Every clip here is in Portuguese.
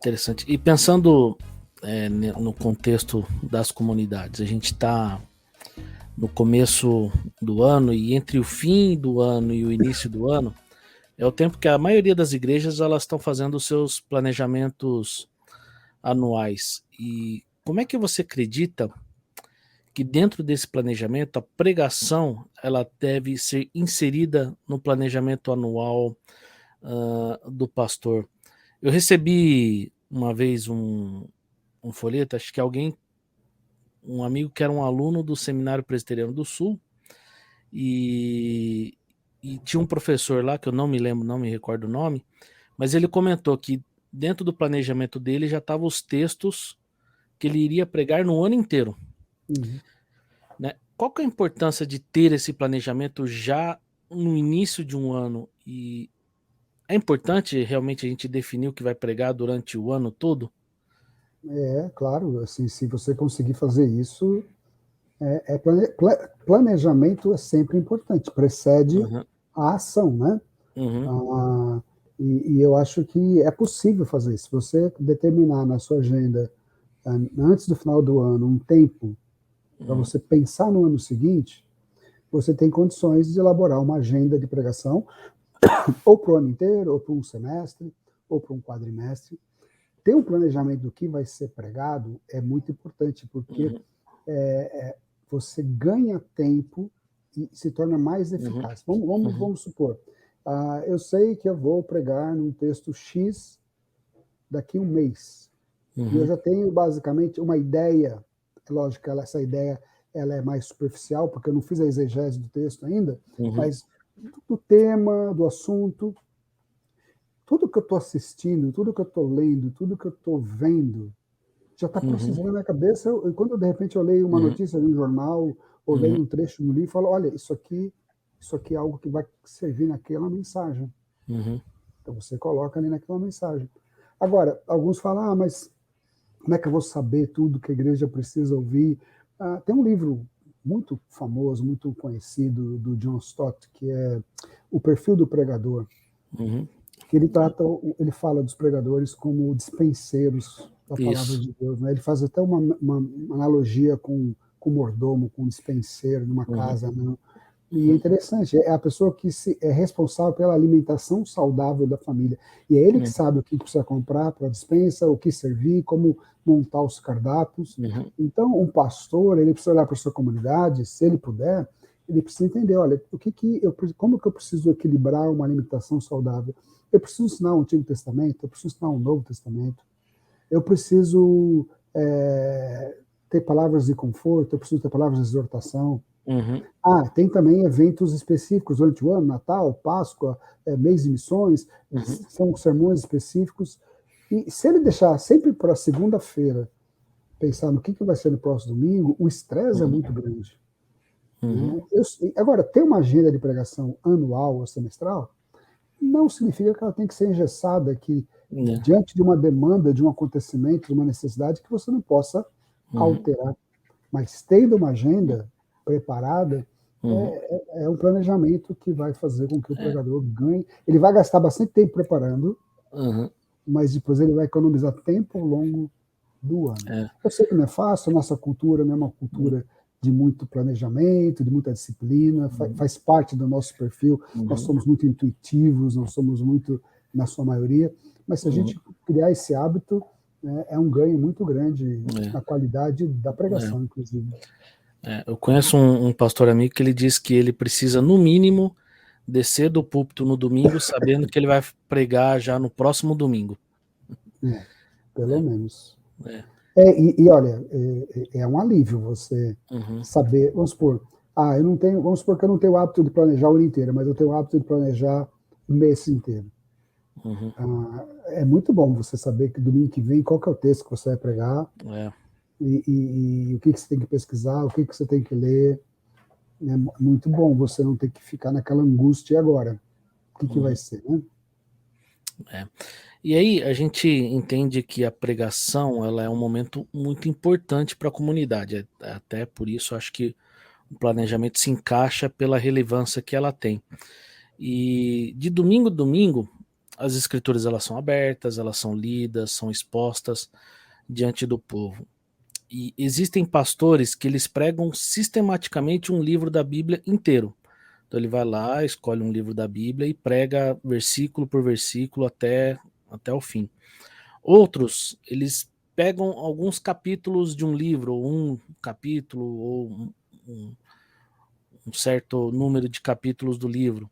Interessante. E pensando no contexto das comunidades, a gente está no começo do ano e entre o fim do ano e o início do ano é o tempo que a maioria das igrejas elas estão fazendo os seus planejamentos anuais. E como é que você acredita que dentro desse planejamento a pregação ela deve ser inserida no planejamento anual do pastor? Eu recebi uma vez um folheto, acho que um amigo que era um aluno do Seminário Presbiteriano do Sul, e, e tinha um professor lá, que eu não me lembro, não me recordo o nome, mas ele comentou que dentro do planejamento dele já estavam os textos que ele iria pregar no ano inteiro. Uhum. Né? Qual que é a importância de ter esse planejamento já no início de um ano? E é importante realmente a gente definir o que vai pregar durante o ano todo? Claro, assim, se você conseguir fazer isso, planejamento é sempre importante, precede Uhum. a ação, né? Uhum. E eu acho que é possível fazer isso. Se você determinar na sua agenda, antes do final do ano, um tempo para Uhum. você pensar no ano seguinte, você tem condições de elaborar uma agenda de pregação, ou para o ano inteiro, ou para um semestre, ou para um quadrimestre. Ter um planejamento do que vai ser pregado é muito importante, porque Uhum. você ganha tempo e se torna mais Uhum. eficaz. Uhum. Vamos supor, eu sei que eu vou pregar num texto X daqui a um mês, e eu Uhum. já tenho basicamente uma ideia. Lógico que essa ideia ela é mais superficial, porque eu não fiz a exegese do texto ainda, Uhum. mas do tema, do assunto, tudo que eu estou assistindo, tudo que eu estou lendo, tudo que eu estou vendo, já está Uhum. processando na minha cabeça. Quando de repente eu leio uma Uhum. notícia de um jornal, ou Uhum. leio um trecho no livro, falo, olha, isso aqui é algo que vai servir naquela mensagem. Uhum. Então você coloca ali naquela mensagem. Agora, alguns falam, mas como é que eu vou saber tudo que a igreja precisa ouvir? Tem um livro muito famoso, muito conhecido, do John Stott, que é O Perfil do Pregador, Uhum. que ele fala dos pregadores como dispenseiros da palavra Isso. de Deus, né? Ele faz até uma analogia com mordomo, com dispenseiro numa Uhum. casa, né? E é Uhum. interessante, é a pessoa que é responsável pela alimentação saudável da família. E é ele que Uhum. sabe o que precisa comprar para a despensa, o que servir, como montar os cardápios. Uhum. Então, um pastor, ele precisa olhar para a sua comunidade, se ele puder, ele precisa entender, olha, como que eu preciso equilibrar uma alimentação saudável? Eu preciso ensinar o Antigo Testamento, eu preciso ensinar o Novo Testamento, eu preciso ter palavras de conforto, eu preciso ter palavras de exortação. Uhum. Tem também eventos específicos durante o ano, Natal, Páscoa, mês de missões, Uhum. são sermões específicos. E se ele deixar sempre para segunda-feira pensar no que vai ser no próximo domingo, o estresse é Uhum. muito grande. Uhum. Né? Agora, ter uma agenda de pregação anual ou semestral não significa que ela tem que ser engessada, que Né? diante de uma demanda, de um acontecimento, de uma necessidade, que você não possa Uhum. alterar. Mas tendo uma agenda preparada, Uhum. é um planejamento que vai fazer com que o É. pregador ganhe. Ele vai gastar bastante tempo preparando, Uhum. mas depois ele vai economizar tempo ao longo do ano. É. Eu sei que não é fácil, a nossa cultura não é uma cultura de muito planejamento, de muita disciplina, faz parte do nosso perfil. Nós Uhum. somos muito intuitivos, nós somos muito, na sua maioria, mas se a Uhum. gente criar esse hábito, né, é um ganho muito grande É. na qualidade da É. pregação, inclusive. Eu conheço um pastor amigo que ele diz que ele precisa, no mínimo, descer do púlpito no domingo sabendo que ele vai pregar já no próximo domingo. Pelo menos. É. E olha, um alívio você Uhum. saber, vamos supor, vamos supor que eu não tenho o hábito de planejar o ano inteiro, mas eu tenho o hábito de planejar o mês inteiro. Uhum. É muito bom você saber que domingo que vem qual que é o texto que você vai pregar É. e o que você tem que pesquisar, o que você tem que ler. É muito bom você não ter que ficar naquela angústia e agora. O que vai Uhum. ser, né? É. E aí a gente entende que a pregação ela é um momento muito importante para a comunidade. Até por isso acho que o planejamento se encaixa pela relevância que ela tem. E de domingo a domingo as escrituras elas são abertas, elas são lidas, são expostas diante do povo. E existem pastores que eles pregam sistematicamente um livro da Bíblia inteiro. Então ele vai lá, escolhe um livro da Bíblia e prega versículo por versículo até o fim. Outros, eles pegam alguns capítulos de um livro, ou um capítulo, ou um certo número de capítulos do livro.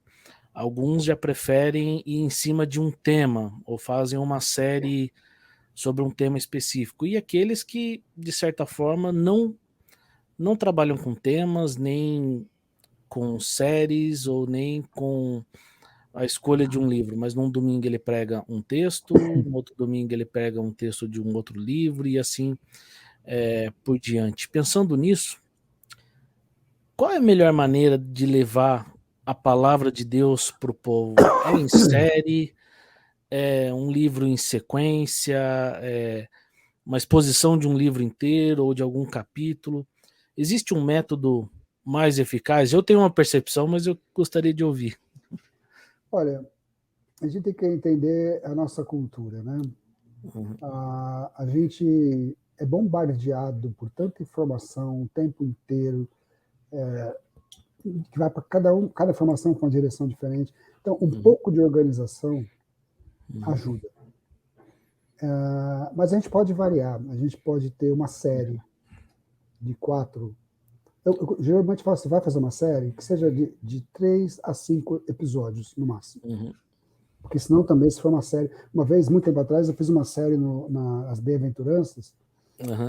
Alguns já preferem ir em cima de um tema, ou fazem uma série sobre um tema específico. E aqueles que, de certa forma, não trabalham com temas, nem com séries, ou nem com a escolha de um livro, mas num domingo ele prega um texto, no outro domingo ele prega um texto de um outro livro, e assim por diante. Pensando nisso, qual é a melhor maneira de levar a palavra de Deus para o povo? É em série? É um livro em sequência? É uma exposição de um livro inteiro ou de algum capítulo? Existe um método mais eficaz? Eu tenho uma percepção, mas eu gostaria de ouvir. Olha, a gente tem que entender a nossa cultura, né? Uhum. A gente é bombardeado por tanta informação o tempo inteiro, que vai para cada informação com uma direção diferente. Então, um pouco de organização ajuda. Mas a gente pode variar, a gente pode ter uma série de 4. Eu geralmente falo assim, vai fazer uma série que seja de 3 a 5 episódios, no máximo. Porque senão também, se for uma série... Uma vez, muito tempo atrás, eu fiz uma série nas Bem-aventuranças,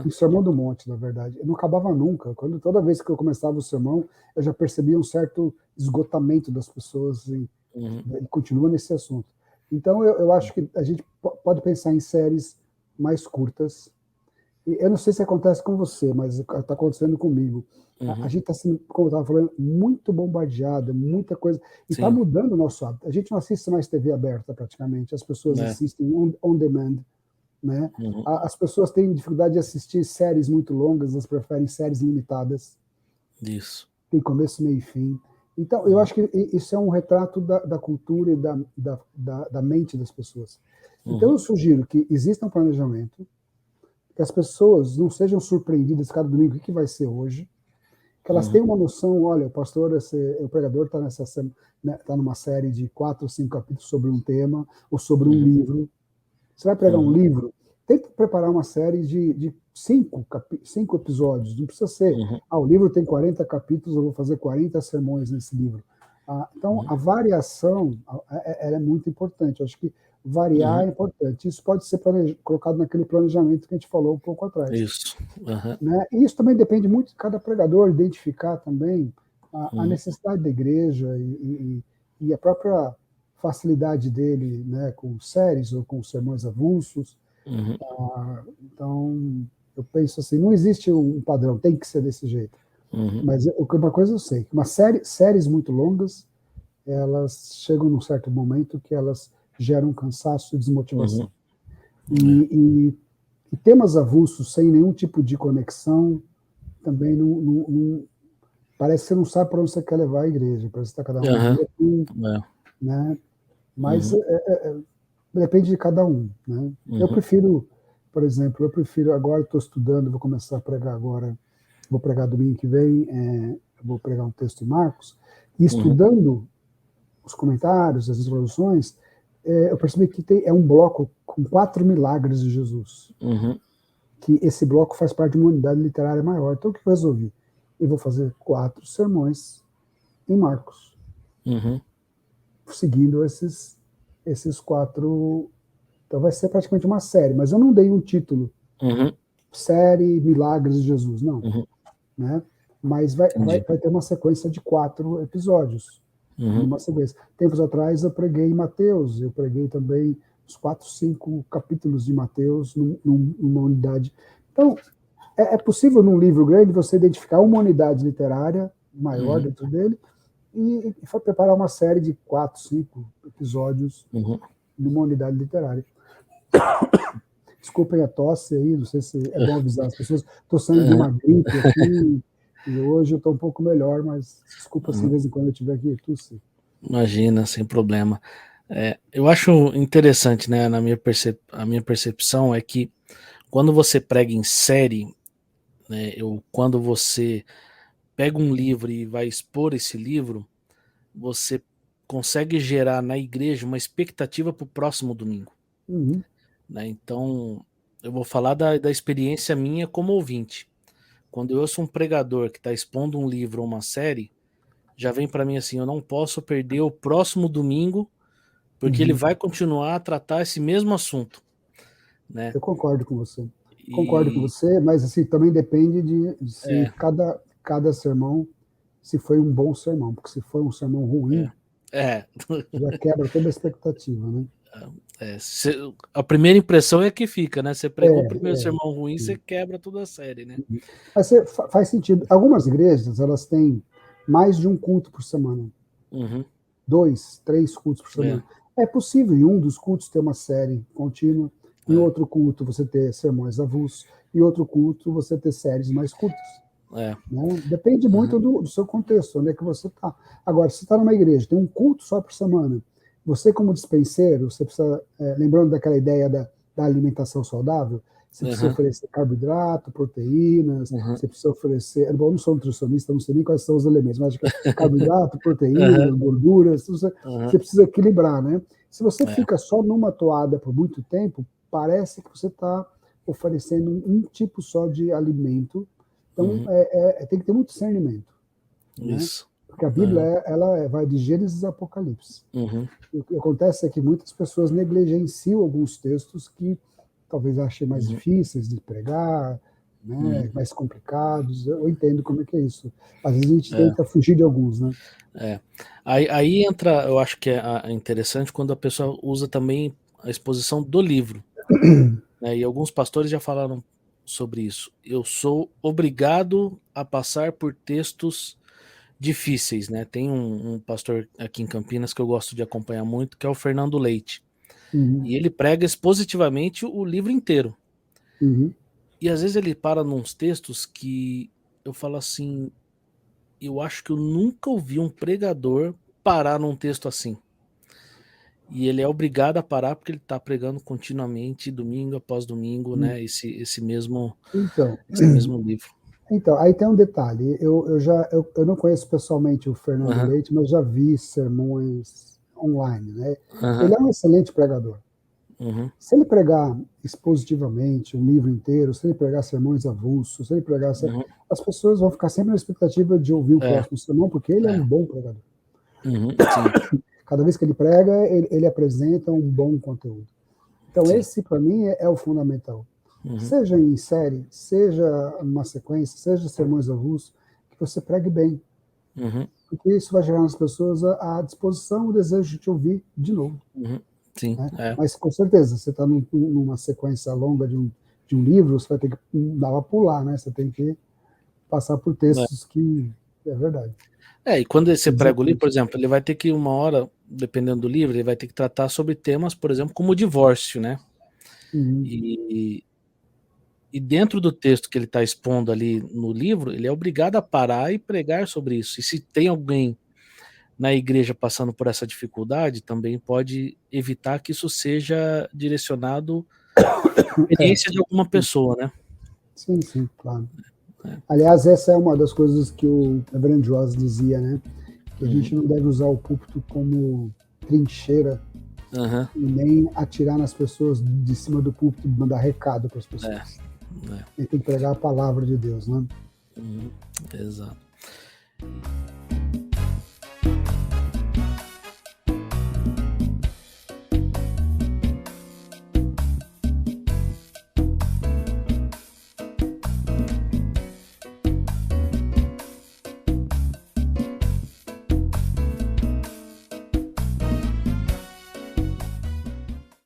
um sermão do monte, na verdade. Eu não acabava nunca. Toda vez que eu começava o sermão, eu já percebia um certo esgotamento das pessoas e continua nesse assunto. Então, eu acho que a gente pode pensar em séries mais curtas. E eu não sei se acontece com você, mas está acontecendo comigo. A gente está sendo, como eu estava falando, muito bombardeado, muita coisa. E está mudando o nosso hábito. A gente não assiste mais TV aberta, praticamente. As pessoas assistem on demand. Né? As pessoas têm dificuldade de assistir séries muito longas, elas preferem séries limitadas. Isso. Tem começo, meio e fim. Então, eu acho que isso é um retrato da cultura e da mente das pessoas. Então, eu sugiro que exista um planejamento, que as pessoas não sejam surpreendidas cada domingo, o que vai ser hoje, que elas tenham uma noção, olha, o pastor, o pregador está numa série de 4 ou 5 capítulos sobre um tema, ou sobre um livro. Você vai pegar um livro, tenta preparar uma série de 5 episódios, não precisa ser, o livro tem 40 capítulos, eu vou fazer 40 sermões nesse livro. Então, a variação ela é muito importante, eu acho que variar é importante, isso pode ser colocado naquele planejamento que a gente falou um pouco atrás. Isso. Né? E isso também depende muito de cada pregador, identificar também a necessidade da igreja e a própria facilidade dele, né, com séries ou com sermões avulsos. Então, eu penso assim, não existe um padrão, tem que ser desse jeito. Mas uma coisa eu sei, que séries muito longas, elas chegam num certo momento que elas geram cansaço e desmotivação. E temas avulsos, sem nenhum tipo de conexão, também não parece que você não sabe para onde você quer levar a igreja, parece que está cada um né? Mas depende de cada um. Né? Eu prefiro, por exemplo, agora estou estudando, vou começar a pregar agora, vou pregar domingo que vem, vou pregar um texto em Marcos, e estudando os comentários, as introduções, eu percebi que é um bloco com 4 milagres de Jesus. Que esse bloco faz parte de uma unidade literária maior. Então, o que eu resolvi? Eu vou fazer 4 sermões em Marcos, seguindo esses 4. Então, vai ser praticamente uma série, mas eu não dei um título. Série Milagres de Jesus, não. Né? Mas vai ter uma sequência de 4 episódios. Numa sequência. Tempos atrás eu preguei em Mateus, eu preguei também os 4, 5 capítulos de Mateus numa unidade. Então, é possível num livro grande você identificar uma unidade literária maior dentro dele e preparar uma série de 4, 5 episódios numa unidade literária. Desculpem a tosse aí, não sei se é bom avisar as pessoas. Estou saindo de uma gripe aqui e hoje eu estou um pouco melhor, mas desculpa se de vez em quando eu estiver aqui tossir. Imagina, sem problema. Eu acho interessante, né? A minha percepção é que quando você prega em série, né, quando você pega um livro e vai expor esse livro, você consegue gerar na igreja uma expectativa para o próximo domingo. Uhum. Né? Então, eu vou falar da experiência minha como ouvinte. Quando eu ouço um pregador que está expondo um livro ou uma série, já vem para mim assim: eu não posso perder o próximo domingo, porque ele Uhum. vai continuar a tratar esse mesmo assunto. Né? Eu concordo com você. Concordo com E você, mas assim, também depende de se é, cada sermão, se foi um bom sermão, porque se for um sermão ruim, é, já quebra toda a expectativa, né? a primeira impressão é que fica, né? Você pregou o primeiro É. sermão ruim, você quebra toda a série, né? Mas faz sentido. Algumas igrejas, elas têm mais de um culto por semana. Uhum. 2, 3 cultos por semana. É possível em um dos cultos ter uma série contínua, em outro culto você ter sermões avulsos, em outro culto você ter séries mais curtas. Né? Depende muito do seu contexto, onde é que você está. Agora, se você está numa igreja, tem um culto só por semana, você como dispenseiro, você precisa, lembrando daquela ideia da alimentação saudável, você precisa oferecer carboidrato, proteínas, você precisa oferecer. Bom, eu não sou nutricionista, não sei nem quais são os elementos, mas acho que é carboidrato, proteínas, gorduras, você precisa equilibrar, né? Se você fica só numa toada por muito tempo, parece que você está oferecendo um tipo só de alimento. Então, tem que ter muito discernimento. Isso. Né? Porque a Bíblia ela vai de Gênesis a Apocalipse. O que acontece é que muitas pessoas negligenciam alguns textos que talvez achem mais difíceis de pregar, né, mais complicados. Eu entendo como é que é isso. Às vezes a gente tenta fugir de alguns, né? Aí entra, eu acho que é interessante quando a pessoa usa também a exposição do livro. Né? E alguns pastores já falaram sobre isso. Eu sou obrigado a passar por textos difíceis, né? Tem um pastor aqui em Campinas que eu gosto de acompanhar muito, que é o Fernando Leite. E ele prega expositivamente o livro inteiro. E às vezes ele para nos textos que eu falo assim, eu acho que eu nunca ouvi um pregador parar num texto assim. E ele é obrigado a parar porque ele está pregando continuamente, domingo após domingo, né? Esse mesmo livro. Então, aí tem um detalhe. Eu não conheço pessoalmente o Fernando Leite, mas já vi sermões online, né? Ele é um excelente pregador. Se ele pregar expositivamente um livro inteiro, se ele pregar sermões avulsos, se ele pregar, as pessoas vão ficar sempre na expectativa de ouvir o próximo sermão, porque ele é um bom pregador. Cada vez que ele prega, ele apresenta um bom conteúdo. Então, esse, para mim, é o fundamental. Seja em série, seja numa sequência, seja sermões avulsos, que você pregue bem. Porque isso vai gerar nas pessoas a disposição, o desejo de te ouvir de novo. Sim, né? Mas, com certeza, você está numa sequência longa de um livro, você vai ter que dar uma pular, né? Você tem que passar por textos que... É verdade. E quando você prega o livro, por exemplo, ele vai ter que, uma hora, dependendo do livro, ele vai ter que tratar sobre temas, por exemplo, como o divórcio, né? E dentro do texto que ele está expondo ali no livro, ele é obrigado a parar e pregar sobre isso. E se tem alguém na igreja passando por essa dificuldade, também pode evitar que isso seja direcionado à experiência de alguma pessoa, né? Sim, claro. Aliás, essa é uma das coisas que o Reverendo Joss dizia, né? Que a gente não deve usar o púlpito como trincheira e nem atirar nas pessoas de cima do púlpito e mandar recado para as pessoas. A gente tem que pregar a palavra de Deus, né? Exato.